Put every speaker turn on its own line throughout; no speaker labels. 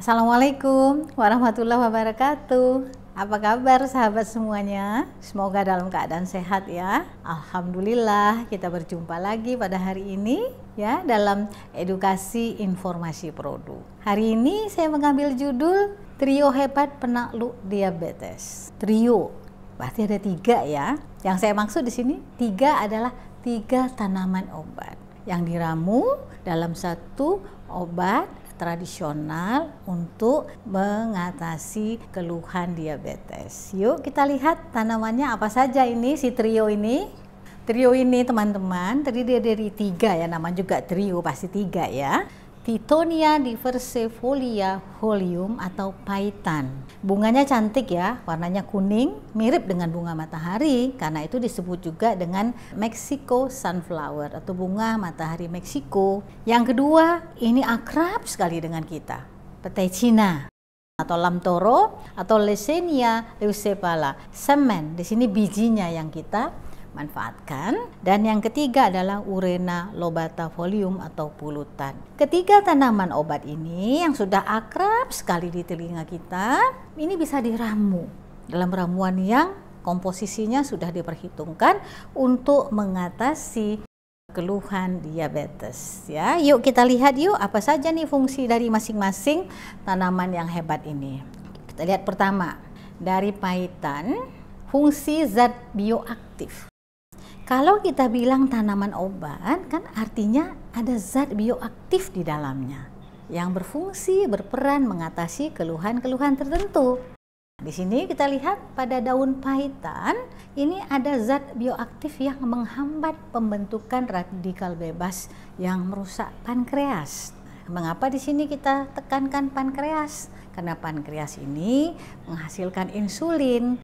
Assalamualaikum warahmatullahi wabarakatuh. Apa kabar sahabat semuanya? Semoga dalam keadaan sehat ya. Alhamdulillah kita berjumpa lagi pada hari ini ya dalam edukasi informasi produk. Hari ini saya mengambil judul Trio Hebat Penakluk Diabetes. Trio, berarti ada 3 ya. Yang saya maksud di sini 3 adalah 3 tanaman obat yang diramu dalam satu obat tradisional untuk mengatasi keluhan diabetes. Yuk kita lihat tanamannya apa saja ini si trio ini. Trio ini teman-teman terdiri dari 3 ya, nama juga trio pasti 3 ya. Tithonia diversifolia Hollium atau paitan. Bunganya cantik ya, warnanya kuning, mirip dengan bunga matahari, karena itu disebut juga dengan Mexico sunflower atau bunga matahari Meksiko. Yang kedua, ini akrab sekali dengan kita, petai Cina atau lamtoro atau Leyshenia leucephala. Semen, di sini bijinya yang kita manfaatkan. Dan yang ketiga adalah Urena lobata folium atau pulutan. Ketiga tanaman obat ini yang sudah akrab sekali di telinga kita, ini bisa diramu dalam ramuan yang komposisinya sudah diperhitungkan untuk mengatasi keluhan diabetes ya. Yuk kita lihat yuk apa saja nih fungsi dari masing-masing tanaman yang hebat ini. Kita lihat pertama, dari paitan, fungsi zat bioaktif. Kalau kita bilang tanaman obat, kan artinya ada zat bioaktif di dalamnya yang berfungsi berperan mengatasi keluhan-keluhan tertentu. Di sini kita lihat pada daun paitan, ini ada zat bioaktif yang menghambat pembentukan radikal bebas yang merusak pankreas. Mengapa di sini kita tekankan pankreas? Karena pankreas ini menghasilkan insulin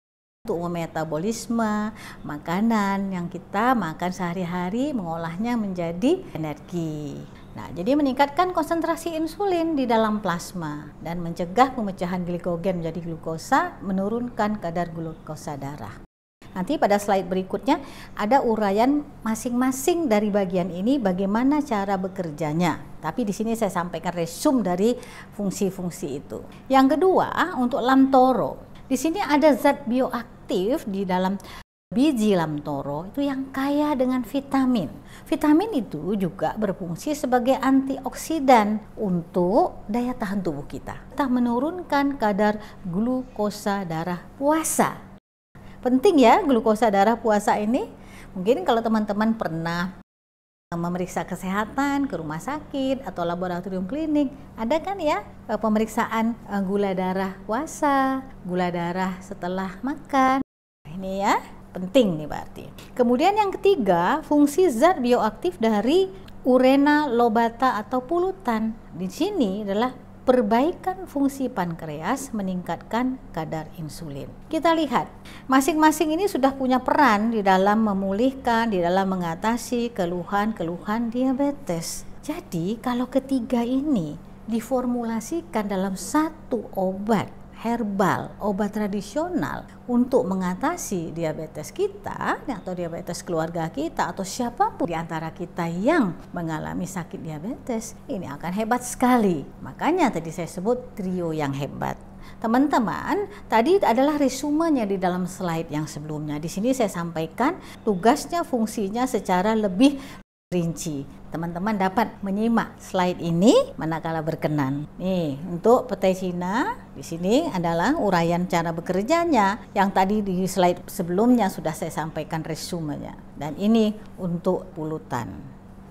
untuk metabolisme makanan yang kita makan sehari-hari, mengolahnya menjadi energi. Nah, jadi meningkatkan konsentrasi insulin di dalam plasma dan mencegah pemecahan glikogen menjadi glukosa, menurunkan kadar glukosa darah. Nanti pada slide berikutnya ada uraian masing-masing dari bagian ini bagaimana cara bekerjanya. Tapi di sini saya sampaikan resume dari fungsi-fungsi itu. Yang kedua, untuk lamtoro. Di sini ada zat bioaktif di dalam biji lamtoro itu yang kaya dengan vitamin. Vitamin itu juga berfungsi sebagai antioksidan untuk daya tahan tubuh kita. Kita menurunkan kadar glukosa darah puasa. Penting ya glukosa darah puasa ini. Mungkin kalau teman-teman pernah memeriksa kesehatan ke rumah sakit atau laboratorium klinik, ada kan ya pemeriksaan gula darah puasa, gula darah setelah makan. Ini ya penting nih berarti. Kemudian yang ketiga, fungsi zat bioaktif dari Urena lobata atau pulutan. Di sini adalah perbaikan fungsi pankreas, meningkatkan kadar insulin. Kita lihat, masing-masing ini sudah punya peran di dalam memulihkan, di dalam mengatasi keluhan-keluhan diabetes. Jadi, kalau ketiga ini diformulasikan dalam satu obat herbal, obat tradisional untuk mengatasi diabetes kita atau diabetes keluarga kita atau siapapun di antara kita yang mengalami sakit diabetes, ini akan hebat sekali. Makanya tadi saya sebut trio yang hebat. Teman-teman, tadi adalah resumenya di dalam slide yang sebelumnya. Di sini saya sampaikan tugasnya, fungsinya secara lebih rinci. Teman-teman dapat menyimak slide ini manakala berkenan. Nih, untuk petai Cina di sini adalah uraian cara bekerjanya. Yang tadi di slide sebelumnya sudah saya sampaikan resumenya. Dan ini untuk pulutan.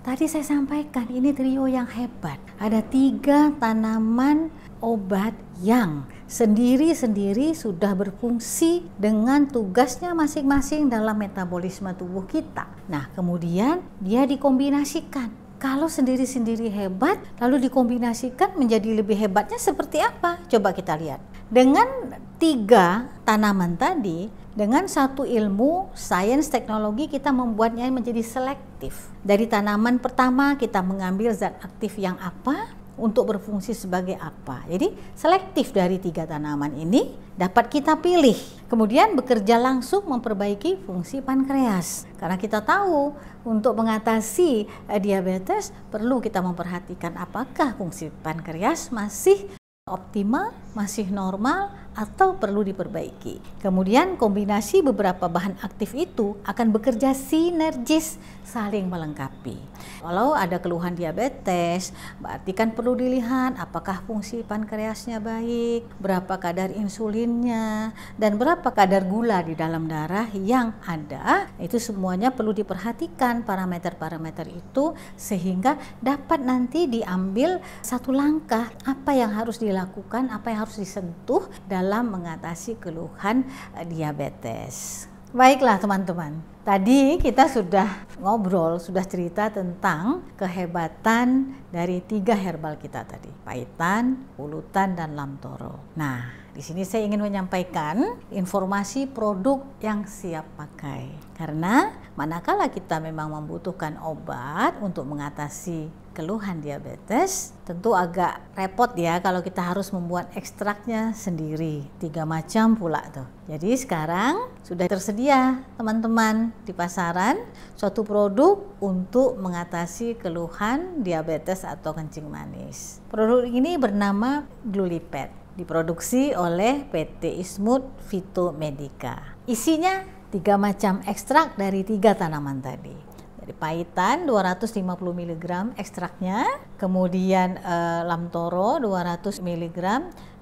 Tadi saya sampaikan ini trio yang hebat. Ada 3 tanaman obat yang sendiri-sendiri sudah berfungsi dengan tugasnya masing-masing dalam metabolisme tubuh kita. Nah, kemudian dia dikombinasikan. Kalau sendiri-sendiri hebat, lalu dikombinasikan menjadi lebih hebatnya seperti apa? Coba kita lihat. Dengan 3 tanaman tadi, dengan satu ilmu sains teknologi kita membuatnya menjadi selektif. Dari tanaman pertama kita mengambil zat aktif yang apa, untuk berfungsi sebagai apa. Jadi selektif dari 3 tanaman ini dapat kita pilih. Kemudian bekerja langsung memperbaiki fungsi pankreas. Karena kita tahu untuk mengatasi diabetes perlu kita memperhatikan apakah fungsi pankreas masih optimal, masih normal, atau perlu diperbaiki. Kemudian kombinasi beberapa bahan aktif itu akan bekerja sinergis, saling melengkapi. Kalau ada keluhan diabetes, berarti kan perlu dilihat apakah fungsi pankreasnya baik, berapa kadar insulinnya, dan berapa kadar gula di dalam darah yang ada. Itu semuanya perlu diperhatikan parameter-parameter itu sehingga dapat nanti diambil satu langkah apa yang harus dilakukan, apa yang harus disentuh dalam mengatasi keluhan diabetes. Baiklah teman-teman, tadi kita sudah ngobrol, sudah cerita tentang kehebatan dari 3 herbal kita tadi, Paitan, Ulutan, dan Lamtoro. Nah, di sini saya ingin menyampaikan informasi produk yang siap pakai. Karena manakala kita memang membutuhkan obat untuk mengatasi keluhan diabetes, tentu agak repot ya kalau kita harus membuat ekstraknya sendiri. 3 macam pula tuh. Jadi sekarang sudah tersedia teman-teman di pasaran suatu produk untuk mengatasi keluhan diabetes atau kencing manis. Produk ini bernama Glulipet, diproduksi oleh PT Ismut Fitomedica. Isinya 3 macam ekstrak dari 3 tanaman tadi. Paitan 250 mg ekstraknya, kemudian Lamtoro 200 mg,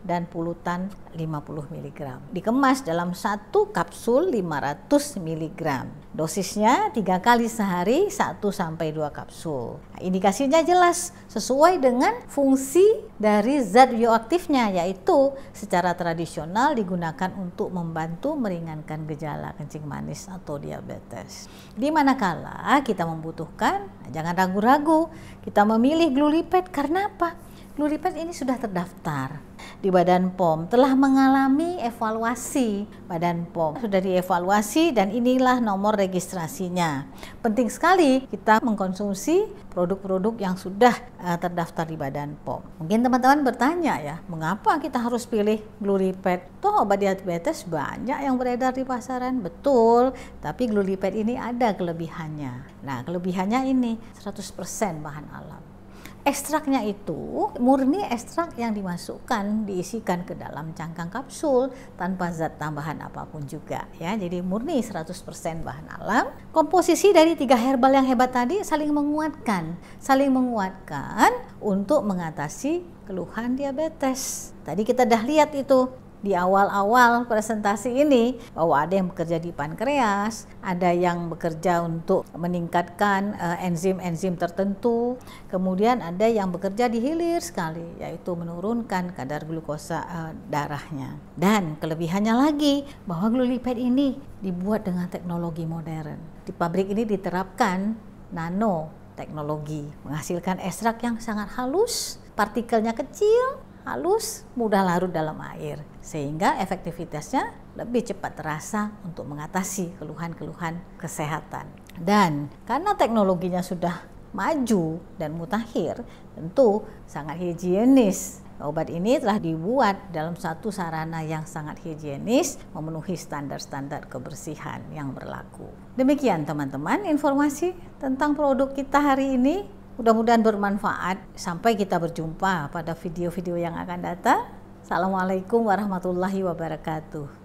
dan Pulutan 50 mg. Dikemas dalam 1 kapsul 500 mg. Dosisnya 3 kali sehari, 1-2 kapsul. Nah, indikasinya jelas sesuai dengan fungsi dari zat bioaktifnya, yaitu secara tradisional digunakan untuk membantu meringankan gejala kencing manis atau diabetes. Di manakala kita membutuhkan, jangan ragu-ragu, kita memilih Glulipet karena apa? Glulipet ini sudah terdaftar di Badan POM, telah mengalami evaluasi Badan POM, sudah dievaluasi dan inilah nomor registrasinya. Penting sekali kita mengkonsumsi produk-produk yang sudah terdaftar di Badan POM. Mungkin teman-teman bertanya ya, mengapa kita harus pilih Glulipet? Toh obat diabetes banyak yang beredar di pasaran, betul, tapi Glulipet ini ada kelebihannya. Nah, kelebihannya ini 100% bahan alam. Ekstraknya itu murni ekstrak yang dimasukkan, diisikan ke dalam cangkang kapsul tanpa zat tambahan apapun juga ya. Jadi murni 100% bahan alam. Komposisi dari 3 herbal yang hebat tadi saling menguatkan untuk mengatasi keluhan diabetes. Tadi kita dah lihat itu di awal-awal presentasi ini bahwa ada yang bekerja di pankreas, ada yang bekerja untuk meningkatkan enzim-enzim tertentu, kemudian ada yang bekerja di hilir sekali, yaitu menurunkan kadar glukosa darahnya. Dan kelebihannya lagi bahwa Glulipet ini dibuat dengan teknologi modern. Di pabrik ini diterapkan nanoteknologi, menghasilkan ekstrak yang sangat halus, partikelnya kecil, halus, mudah larut dalam air, sehingga efektivitasnya lebih cepat terasa untuk mengatasi keluhan-keluhan kesehatan. Dan karena teknologinya sudah maju dan mutakhir, tentu sangat higienis. Obat ini telah dibuat dalam satu sarana yang sangat higienis, memenuhi standar-standar kebersihan yang berlaku. Demikian teman-teman informasi tentang produk kita hari ini. Mudah-mudahan bermanfaat. Sampai kita berjumpa pada video-video yang akan datang. Assalamualaikum warahmatullahi wabarakatuh.